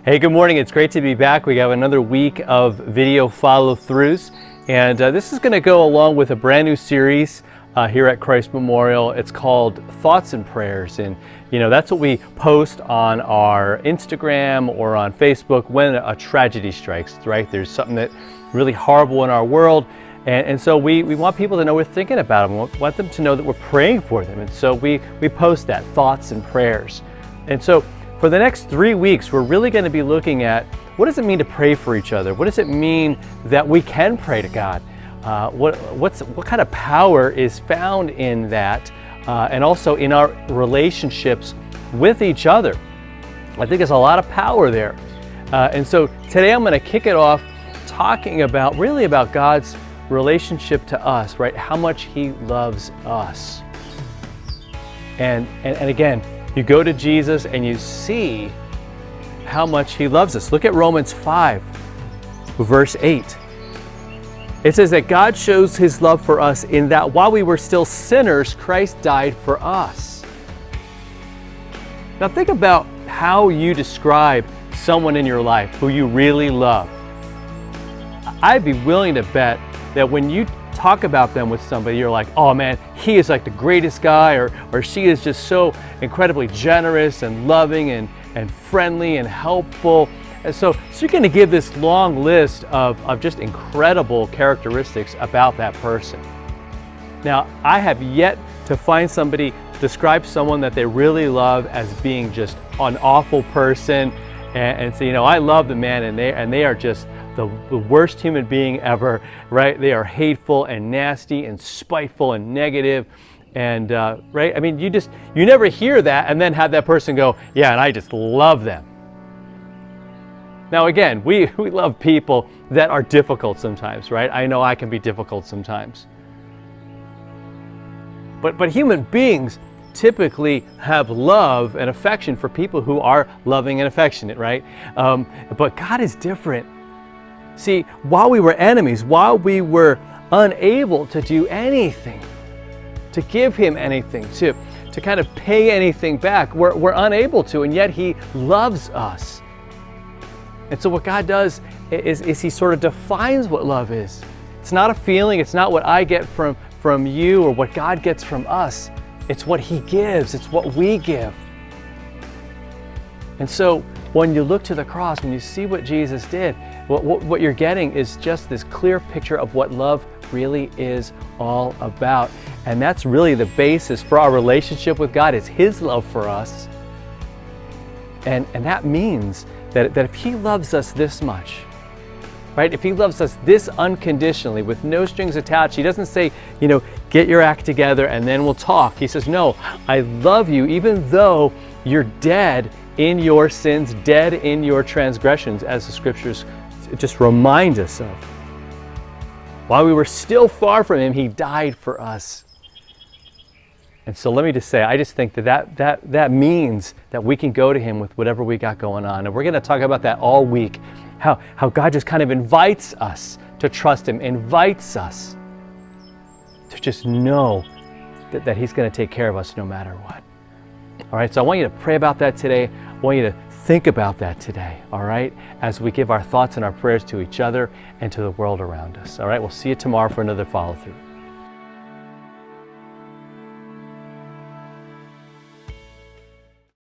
Hey, good morning. It's great to be back. We have another week of video follow-throughs, and this is going to go along with a brand new series here at Christ Memorial. It's called Thoughts and Prayers, and that's what we post on our Instagram or on Facebook when a tragedy strikes, right? There's something that really horrible in our world, and so we want people to know we're thinking about them. We want them to know that we're praying for them, and so we post that, thoughts and prayers. And so for the next 3 weeks, we're really going to be looking at what does it mean to pray for each other? What does it mean that we can pray to God? What kind of power is found in that, and also in our relationships with each other? I think there's a lot of power there. And so today I'm going to kick it off talking about God's relationship to us, right? How much He loves us. And again, you go to Jesus and you see how much He loves us. Look at Romans 5, verse 8. It says that God shows His love for us in that while we were still sinners, Christ died for us. Now think about how you describe someone in your life who you really love. I'd be willing to bet that when you talk about them with somebody, you're like, oh man, he is like the greatest guy, or she is just so incredibly generous and loving and friendly and helpful. And so you're going to give this long list of just incredible characteristics about that person. Now, I have yet to find somebody describe someone that they really love as being just an awful person and say, I love the man, and they are just the worst human being ever, right? They are hateful and nasty and spiteful and negative, and right? I mean, you never hear that and then have that person go, yeah, and I just love them. Now again, we love people that are difficult sometimes, right? I know I can be difficult sometimes. But human beings typically have love and affection for people who are loving and affectionate, right? But God is different. See, while we were enemies, while we were unable to do anything, to give Him anything, to kind of pay anything back, we're unable to, and yet He loves us. And so what God does is He sort of defines what love is. It's not a feeling, it's not what I get from you or what God gets from us. It's what He gives, it's what we give. And so when you look to the cross, when you see what Jesus did, what you're getting is just this clear picture of what love really is all about. And that's really the basis for our relationship with God, is His love for us. And that means that if He loves us this much, right? If He loves us this unconditionally with no strings attached, He doesn't say, get your act together and then we'll talk. He says, no, I love you even though you're dead in your sins, dead in your transgressions, as the scriptures just remind us of. While we were still far from Him, He died for us. And so let me just say, I just think that means that we can go to Him with whatever we got going on. And we're going to talk about that all week, how God just kind of invites us to trust Him, invites us to just know that He's going to take care of us no matter what. All right, so I want you to pray about that today. I want you to think about that today, all right, as we give our thoughts and our prayers to each other and to the world around us. All right, we'll see you tomorrow for another follow-through.